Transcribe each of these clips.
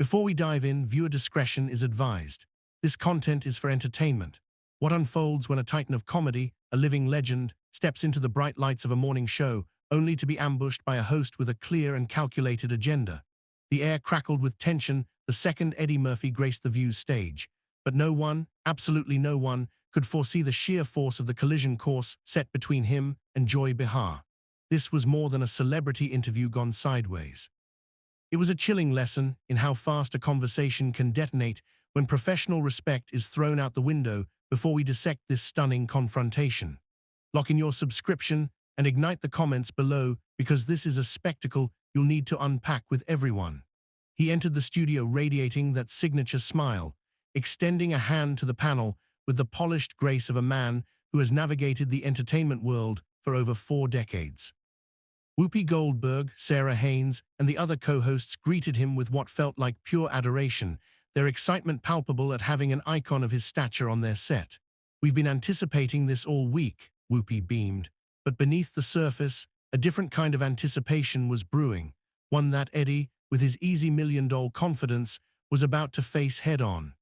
Before we dive in, viewer discretion is advised. This content is for entertainment. What unfolds when a titan of comedy, a living legend, steps into the bright lights of a morning show, only to be ambushed by a host with a clear and calculated agenda? The air crackled with tension the second Eddie Murphy graced the View's stage. But no one, absolutely no one, could foresee the sheer force of the collision course set between him and Joy Behar. This was more than a celebrity interview gone sideways. It was a chilling lesson in how fast a conversation can detonate when professional respect is thrown out the window. Before we dissect this stunning confrontation, lock in your subscription and ignite the comments below, because this is a spectacle you'll need to unpack with everyone. He entered the studio radiating that signature smile, extending a hand to the panel with the polished grace of a man who has navigated the entertainment world for over 4 decades. Whoopi Goldberg, Sarah Haynes, and the other co-hosts greeted him with what felt like pure adoration, their excitement palpable at having an icon of his stature on their set. "We've been anticipating this all week," Whoopi beamed. But beneath the surface, a different kind of anticipation was brewing, one that Eddie, with his easy million-dollar confidence, was about to face head-on.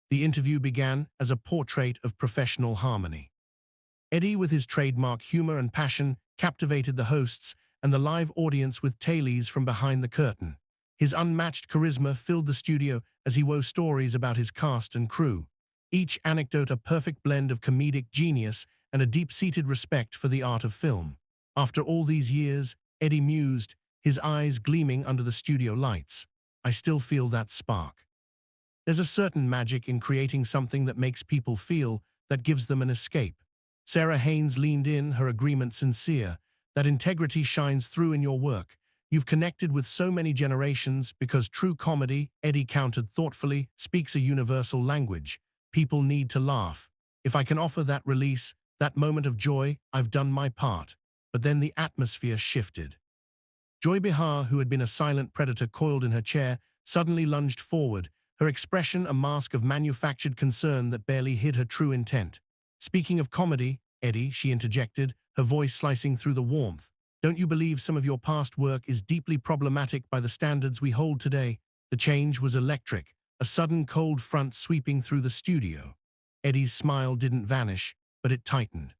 The interview began as a portrait of professional harmony. Eddie, with his trademark humor and passion, captivated the hosts and the live audience with tales from behind the curtain. His unmatched charisma filled the studio as he wove stories about his cast and crew, each anecdote a perfect blend of comedic genius and a deep-seated respect for the art of film. After all these years, Eddie mused, his eyes gleaming under the studio lights, "I still feel that spark." There's a certain magic in creating something that makes people feel, that gives them an escape. Sarah Haynes leaned in, her agreement sincere. "That integrity shines through in your work. You've connected with so many generations because true comedy," Eddie countered thoughtfully, "speaks a universal language. People need to laugh. If I can offer that release, that moment of joy, I've done my part." But then the atmosphere shifted. Joy Behar, who had been a silent predator coiled in her chair, suddenly lunged forward, her expression a mask of manufactured concern that barely hid her true intent. "Speaking of comedy, Eddie," she interjected, her voice slicing through the warmth, "don't you believe some of your past work is deeply problematic by the standards we hold today?" The change was electric, a sudden cold front sweeping through the studio. Eddie's smile didn't vanish, but it tightened.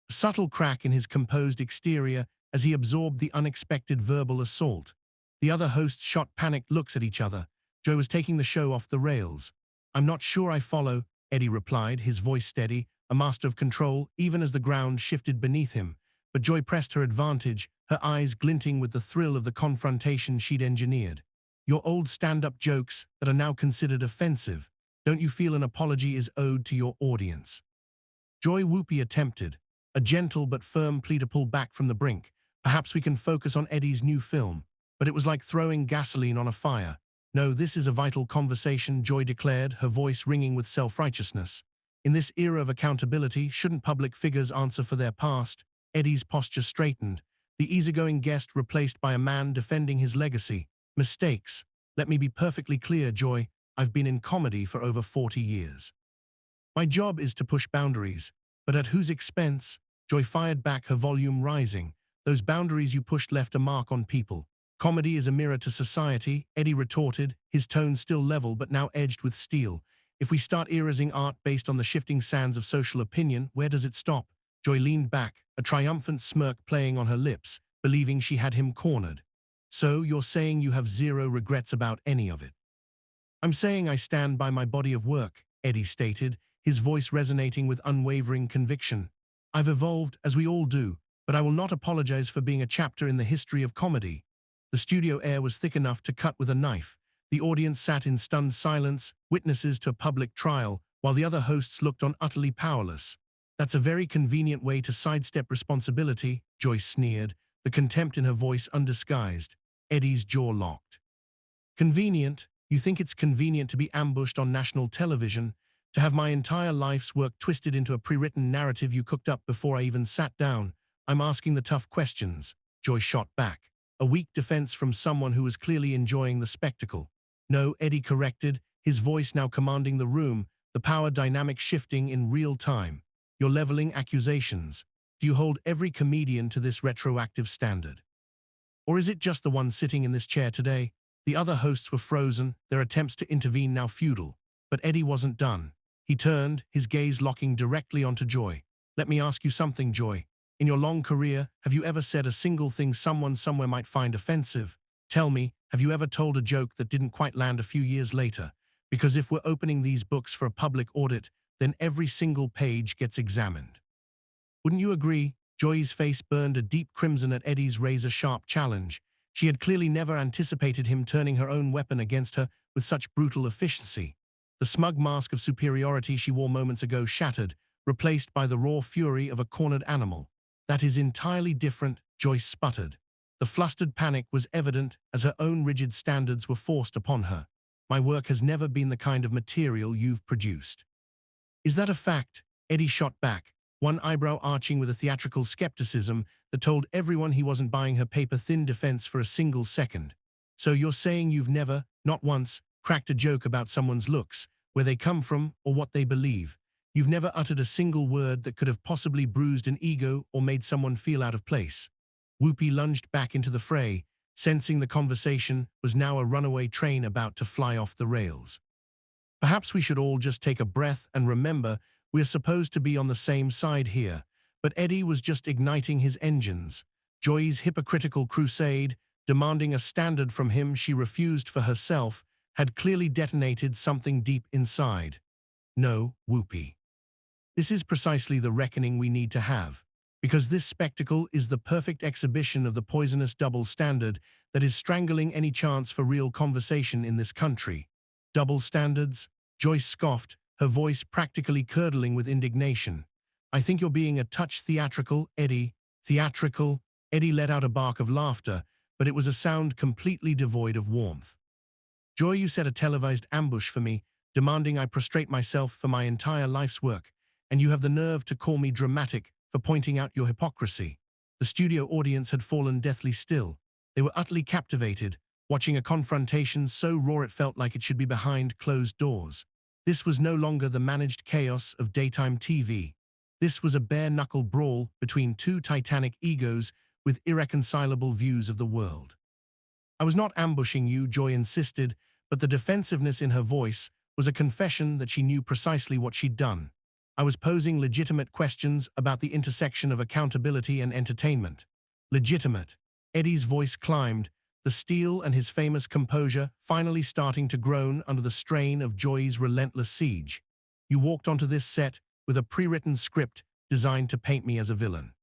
A subtle crack in his composed exterior as he absorbed the unexpected verbal assault. The other hosts shot panicked looks at each other. Joe was taking the show off the rails. "I'm not sure I follow," Eddie replied, his voice steady, a master of control, even as the ground shifted beneath him. But Joy pressed her advantage, her eyes glinting with the thrill of the confrontation she'd engineered. "Your old stand-up jokes that are now considered offensive. Don't you feel an apology is owed to your audience?" Joy Whoopi attempted, a gentle but firm plea to pull back from the brink. "Perhaps we can focus on Eddie's new film." But it was like throwing gasoline on a fire. "No, this is a vital conversation," Joy declared, her voice ringing with self-righteousness. "In this era of accountability, shouldn't public figures answer for their past?" Eddie's posture straightened, the easygoing guest replaced by a man defending his legacy. "Mistakes. Let me be perfectly clear, Joy. I've been in comedy for over 40 years. My job is to push boundaries, but at whose expense?" Joy fired back, her volume rising. "Those boundaries you pushed left a mark on people." "Comedy is a mirror to society," Eddie retorted, his tone still level but now edged with steel. "If we start erasing art based on the shifting sands of social opinion, where does it stop?" Joy leaned back, a triumphant smirk playing on her lips, believing she had him cornered. "So you're saying you have zero regrets about any of it?" "I'm saying I stand by my body of work," Eddie stated, his voice resonating with unwavering conviction. "I've evolved, as we all do, but I will not apologize for being a chapter in the history of comedy." The studio air was thick enough to cut with a knife. The audience sat in stunned silence, witnesses to a public trial, while the other hosts looked on utterly powerless. "That's a very convenient way to sidestep responsibility," Joyce sneered, the contempt in her voice undisguised. Eddie's jaw locked. "Convenient? You think it's convenient to be ambushed on national television? To have my entire life's work twisted into a pre-written narrative you cooked up before I even sat down? I'm asking the tough questions," Joyce shot back, a weak defense from someone who was clearly enjoying the spectacle. "No," Eddie corrected, his voice now commanding the room, the power dynamic shifting in real time. "You're leveling accusations. Do you hold every comedian to this retroactive standard? Or is it just the one sitting in this chair today?" The other hosts were frozen, their attempts to intervene now futile. But Eddie wasn't done. He turned, his gaze locking directly onto Joy. "Let me ask you something, Joy. In your long career, have you ever said a single thing someone somewhere might find offensive? Tell me, have you ever told a joke that didn't quite land a few years later? Because if we're opening these books for a public audit, then every single page gets examined." Wouldn't you agree? Joy's face burned a deep crimson at Eddie's razor-sharp challenge. She had clearly never anticipated him turning her own weapon against her with such brutal efficiency. The smug mask of superiority she wore moments ago shattered, replaced by the raw fury of a cornered animal. "That is entirely different," Joyce sputtered. The flustered panic was evident as her own rigid standards were forced upon her. "My work has never been the kind of material you've produced." "Is that a fact?" Eddie shot back, one eyebrow arching with a theatrical skepticism that told everyone he wasn't buying her paper-thin defense for a single second. "So you're saying you've never, not once, cracked a joke about someone's looks, where they come from, or what they believe? You've never uttered a single word that could have possibly bruised an ego or made someone feel out of place?" Whoopi lunged back into the fray, sensing the conversation was now a runaway train about to fly off the rails. "Perhaps we should all just take a breath and remember we're supposed to be on the same side here." But Eddie was just igniting his engines. Joy's hypocritical crusade, demanding a standard from him she refused for herself, had clearly detonated something deep inside. "No, Whoopi. This is precisely the reckoning we need to have, because this spectacle is the perfect exhibition of the poisonous double standard that is strangling any chance for real conversation in this country." "Double standards?" Joyce scoffed, her voice practically curdling with indignation. "I think you're being a touch theatrical, Eddie." "Theatrical?" Eddie let out a bark of laughter, but it was a sound completely devoid of warmth. "Joy, you set a televised ambush for me, demanding I prostrate myself for my entire life's work, and you have the nerve to call me dramatic for pointing out your hypocrisy." The studio audience had fallen deathly still. They were utterly captivated, watching a confrontation so raw it felt like it should be behind closed doors. This was no longer the managed chaos of daytime TV. This was a bare-knuckle brawl between two titanic egos with irreconcilable views of the world. "I was not ambushing you," Joy insisted, but the defensiveness in her voice was a confession that she knew precisely what she'd done. "I was posing legitimate questions about the intersection of accountability and entertainment." "Legitimate?" Eddie's voice climbed, the steel and his famous composure finally starting to groan under the strain of Joy's relentless siege. "You walked onto this set with a pre-written script designed to paint me as a villain.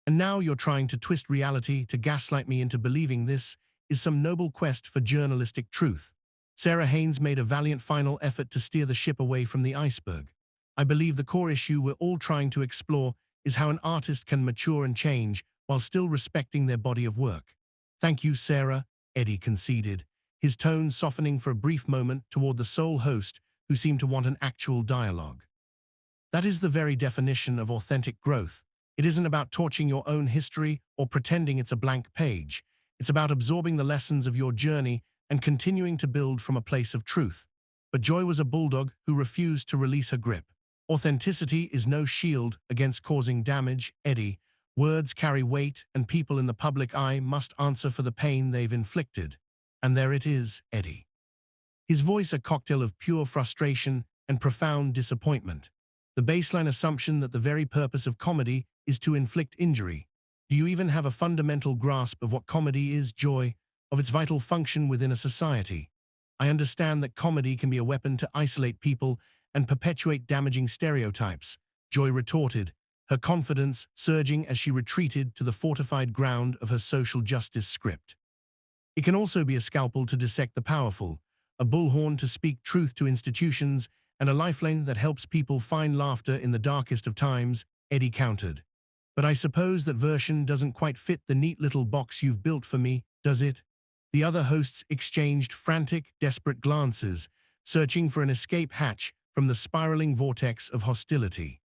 And now you're trying to twist reality to gaslight me into believing this is some noble quest for journalistic truth." Sarah Haynes made a valiant final effort to steer the ship away from the iceberg. "I believe the core issue we're all trying to explore is how an artist can mature and change while still respecting their body of work." "Thank you, Sarah," Eddie conceded, his tone softening for a brief moment toward the sole host who seemed to want an actual dialogue. "That is the very definition of authentic growth. It isn't about torching your own history or pretending it's a blank page. It's about absorbing the lessons of your journey and continuing to build from a place of truth." But Joy was a bulldog who refused to release her grip. "Authenticity is no shield against causing damage, Eddie. Words carry weight, and people in the public eye must answer for the pain they've inflicted. And there it is, Eddie." His voice a cocktail of pure frustration and profound disappointment. "The baseline assumption that the very purpose of comedy is to inflict injury. Do you even have a fundamental grasp of what comedy is, Joy, of its vital function within a society? I understand that comedy can be a weapon to isolate people and perpetuate damaging stereotypes," Joy retorted, her confidence surging as she retreated to the fortified ground of her social justice script. "It can also be a scalpel to dissect the powerful, a bullhorn to speak truth to institutions, and a lifeline that helps people find laughter in the darkest of times," Eddie countered. "But I suppose that version doesn't quite fit the neat little box you've built for me, does it?" The other hosts exchanged frantic, desperate glances, searching for an escape hatch from the spiraling vortex of hostility.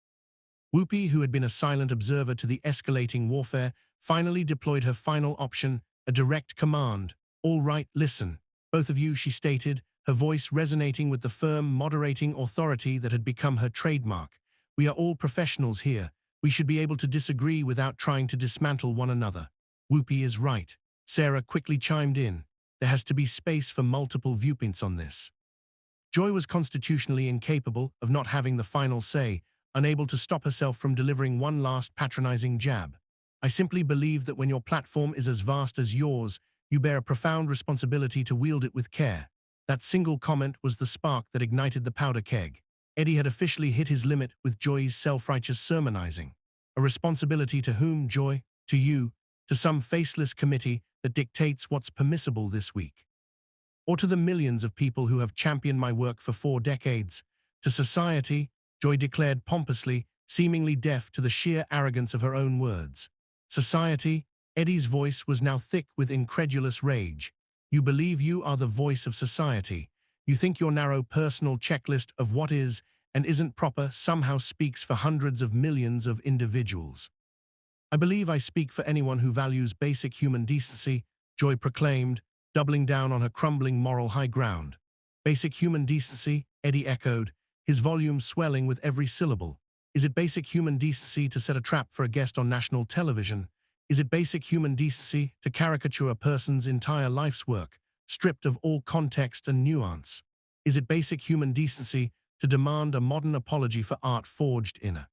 Whoopi, who had been a silent observer to the escalating warfare, finally deployed her final option, a direct command. "All right, listen. Both of you," she stated, her voice resonating with the firm, moderating authority that had become her trademark. "We are all professionals here. We should be able to disagree without trying to dismantle one another." "Whoopi is right," Sarah quickly chimed in. There has to be space for multiple viewpoints on this. Joy was constitutionally incapable of not having the final say, unable to stop herself from delivering one last patronizing jab. I simply believe that when your platform is as vast as yours, you bear a profound responsibility to wield it with care. That single comment was the spark that ignited the powder keg. Eddie had officially hit his limit with Joy's self-righteous sermonizing. A responsibility to whom, Joy? To you, to some faceless committee that dictates what's permissible this week. Or to the millions of people who have championed my work for 4 decades. To society, Joy declared pompously, seemingly deaf to the sheer arrogance of her own words. Society, Eddie's voice was now thick with incredulous rage. You believe you are the voice of society. You think your narrow personal checklist of what is and isn't proper somehow speaks for hundreds of millions of individuals. I believe I speak for anyone who values basic human decency, Joy proclaimed, doubling down on her crumbling moral high ground. Basic human decency, Eddie echoed, his volume swelling with every syllable. Is it basic human decency to set a trap for a guest on national television? Is it basic human decency to caricature a person's entire life's work, stripped of all context and nuance? Is it basic human decency to demand a modern apology for art forged in a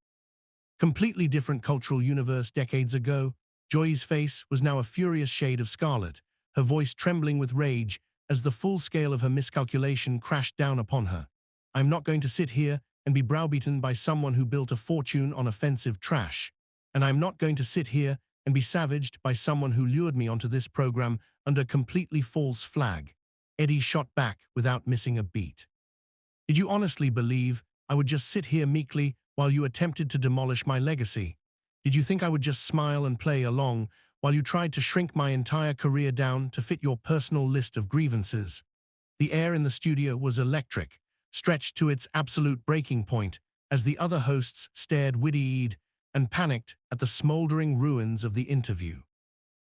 completely different cultural universe decades ago? Joy's face was now a furious shade of scarlet, her voice trembling with rage as the full scale of her miscalculation crashed down upon her. I'm not going to sit here and be browbeaten by someone who built a fortune on offensive trash. And I'm not going to sit here and be savaged by someone who lured me onto this program under a completely false flag. Eddie shot back without missing a beat. Did you honestly believe I would just sit here meekly while you attempted to demolish my legacy? Did you think I would just smile and play along while you tried to shrink my entire career down to fit your personal list of grievances? The air in the studio was electric, stretched to its absolute breaking point as the other hosts stared wide-eyed and panicked at the smoldering ruins of the interview.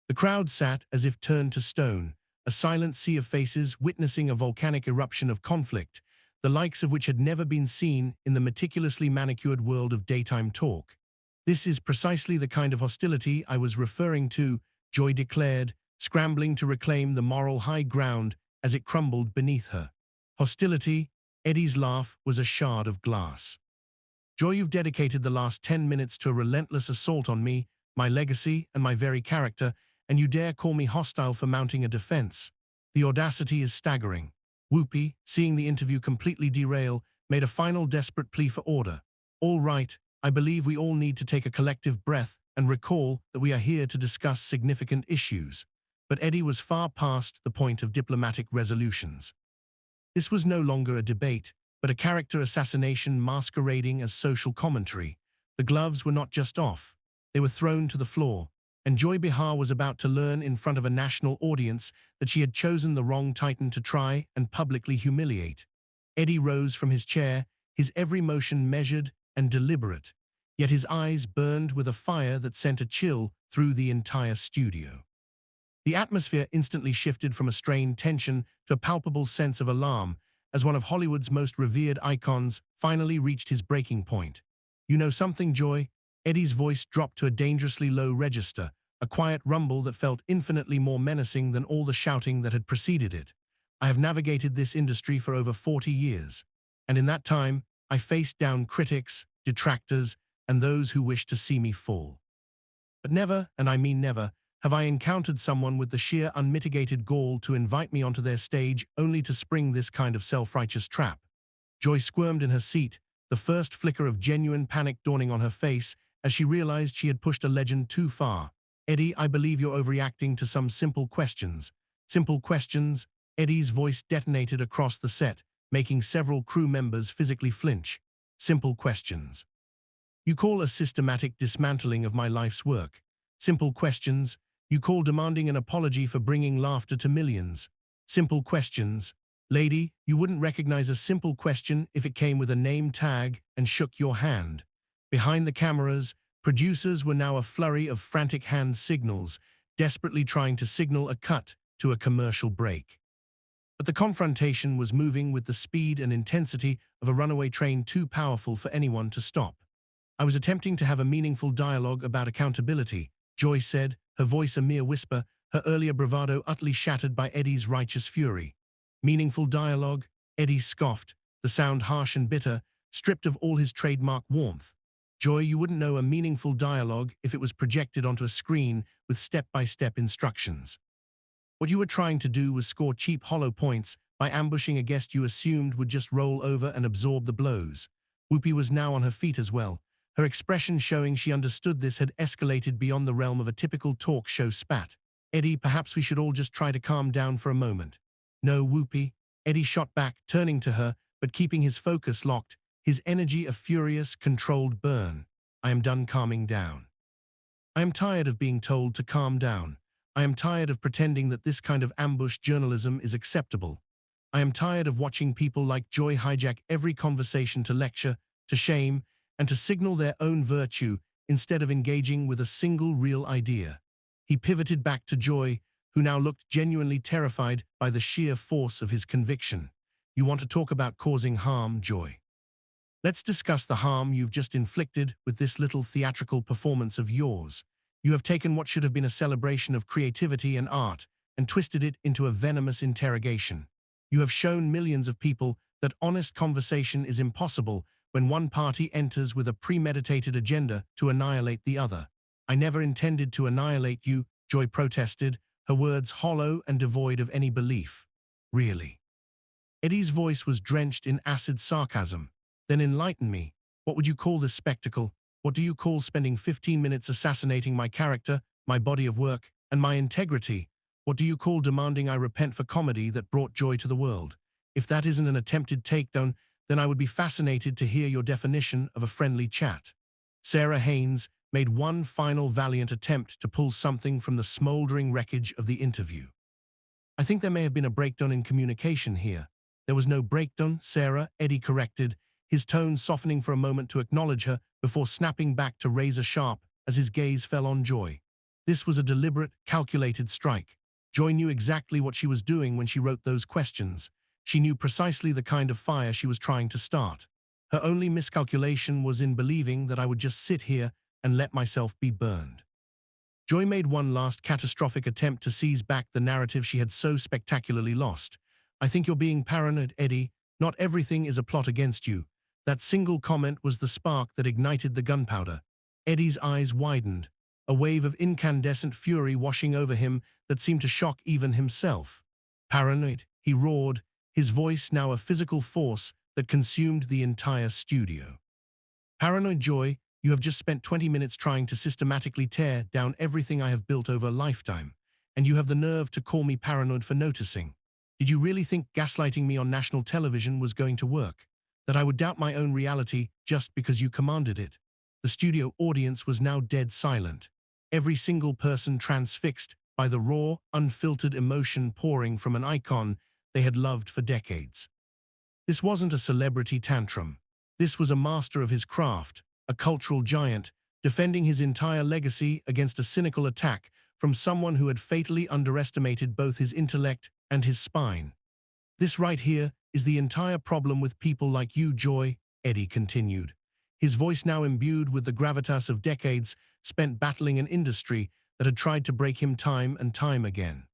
The crowd sat as if turned to stone, a silent sea of faces witnessing a volcanic eruption of conflict, the likes of which had never been seen in the meticulously manicured world of daytime talk. This is precisely the kind of hostility I was referring to, Joy declared, scrambling to reclaim the moral high ground as it crumbled beneath her. Hostility? Eddie's laugh was a shard of glass. Joy, you've dedicated the last 10 minutes to a relentless assault on me, my legacy, and my very character, and you dare call me hostile for mounting a defense. The audacity is staggering. Whoopi, seeing the interview completely derail, made a final desperate plea for order. All right, I believe we all need to take a collective breath and recall that we are here to discuss significant issues. But Eddie was far past the point of diplomatic resolutions. This was no longer a debate, but a character assassination masquerading as social commentary. The gloves were not just off, they were thrown to the floor, and Joy Behar was about to learn in front of a national audience that she had chosen the wrong titan to try and publicly humiliate. Eddie rose from his chair, his every motion measured and deliberate, yet his eyes burned with a fire that sent a chill through the entire studio. The atmosphere instantly shifted from a strained tension to a palpable sense of alarm as one of Hollywood's most revered icons finally reached his breaking point. You know something, Joy? Eddie's voice dropped to a dangerously low register, a quiet rumble that felt infinitely more menacing than all the shouting that had preceded it. I have navigated this industry for over 40 years, and in that time, I faced down critics, detractors, and those who wished to see me fall. But never, and I mean never, have I encountered someone with the sheer unmitigated gall to invite me onto their stage only to spring this kind of self-righteous trap. Joy squirmed in her seat, the first flicker of genuine panic dawning on her face as she realized she had pushed a legend too far. Eddie, I believe you're overreacting to some simple questions. Simple questions? Eddie's voice detonated across the set, making several crew members physically flinch. Simple questions. You call a systematic dismantling of my life's work. Simple questions. You call demanding an apology for bringing laughter to millions. Simple questions. Lady, you wouldn't recognize a simple question if it came with a name tag and shook your hand. Behind the cameras, producers were now a flurry of frantic hand signals, desperately trying to signal a cut to a commercial break. But the confrontation was moving with the speed and intensity of a runaway train too powerful for anyone to stop. I was attempting to have a meaningful dialogue about accountability, Joy said, her voice a mere whisper, her earlier bravado utterly shattered by Eddie's righteous fury. Meaningful dialogue, Eddie scoffed, the sound harsh and bitter, stripped of all his trademark warmth. Joy, you wouldn't know a meaningful dialogue if it was projected onto a screen with step-by-step instructions. What you were trying to do was score cheap hollow points by ambushing a guest you assumed would just roll over and absorb the blows. Whoopi was now on her feet as well, her expression showing she understood this had escalated beyond the realm of a typical talk show spat. Eddie, perhaps we should all just try to calm down for a moment. No, Whoopi, Eddie shot back, turning to her, but keeping his focus locked, his energy a furious, controlled burn. I am done calming down. I am tired of being told to calm down. I am tired of pretending that this kind of ambush journalism is acceptable. I am tired of watching people like Joy hijack every conversation to lecture, to shame, and to signal their own virtue instead of engaging with a single real idea. He pivoted back to Joy, who now looked genuinely terrified by the sheer force of his conviction. You want to talk about causing harm, Joy? Let's discuss the harm you've just inflicted with this little theatrical performance of yours. You have taken what should have been a celebration of creativity and art and twisted it into a venomous interrogation. You have shown millions of people that honest conversation is impossible when one party enters with a premeditated agenda to annihilate the other. I never intended to annihilate you, Joy protested, her words hollow and devoid of any belief. Really? Eddie's voice was drenched in acid sarcasm. Then enlighten me. What would you call this spectacle? What do you call spending 15 minutes assassinating my character, my body of work, and my integrity? What do you call demanding I repent for comedy that brought joy to the world? If that isn't an attempted takedown, then I would be fascinated to hear your definition of a friendly chat. Sarah Haynes made one final valiant attempt to pull something from the smoldering wreckage of the interview. I think there may have been a breakdown in communication here. There was no breakdown, Sarah, Eddie corrected, his tone softening for a moment to acknowledge her before snapping back to razor sharp as his gaze fell on Joy. This was a deliberate, calculated strike. Joy knew exactly what she was doing when she wrote those questions. She knew precisely the kind of fire she was trying to start. Her only miscalculation was in believing that I would just sit here and let myself be burned. Joy made one last catastrophic attempt to seize back the narrative she had so spectacularly lost. I think you're being paranoid, Eddie. Not everything is a plot against you. That single comment was the spark that ignited the gunpowder. Eddie's eyes widened, a wave of incandescent fury washing over him that seemed to shock even himself. Paranoid, he roared, his voice now a physical force that consumed the entire studio. Paranoid, Joy, you have just spent 20 minutes trying to systematically tear down everything I have built over a lifetime, and you have the nerve to call me paranoid for noticing. Did you really think gaslighting me on national television was going to work? That I would doubt my own reality just because you commanded it? The studio audience was now dead silent, every single person transfixed by the raw, unfiltered emotion pouring from an icon they had loved for decades. This wasn't a celebrity tantrum. This was a master of his craft, a cultural giant, defending his entire legacy against a cynical attack from someone who had fatally underestimated both his intellect and his spine. This right here is the entire problem with people like you, Joy, Eddie continued, his voice now imbued with the gravitas of decades spent battling an industry that had tried to break him time and time again.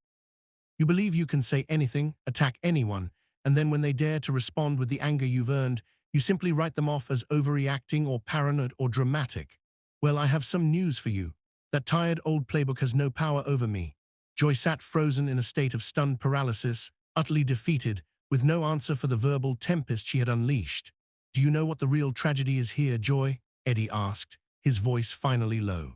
You believe you can say anything, attack anyone, and then when they dare to respond with the anger you've earned, you simply write them off as overreacting or paranoid or dramatic. Well, I have some news for you. That tired old playbook has no power over me. Joy sat frozen in a state of stunned paralysis, utterly defeated, with no answer for the verbal tempest she had unleashed. Do you know what the real tragedy is here, Joy? Eddie asked, his voice finally low.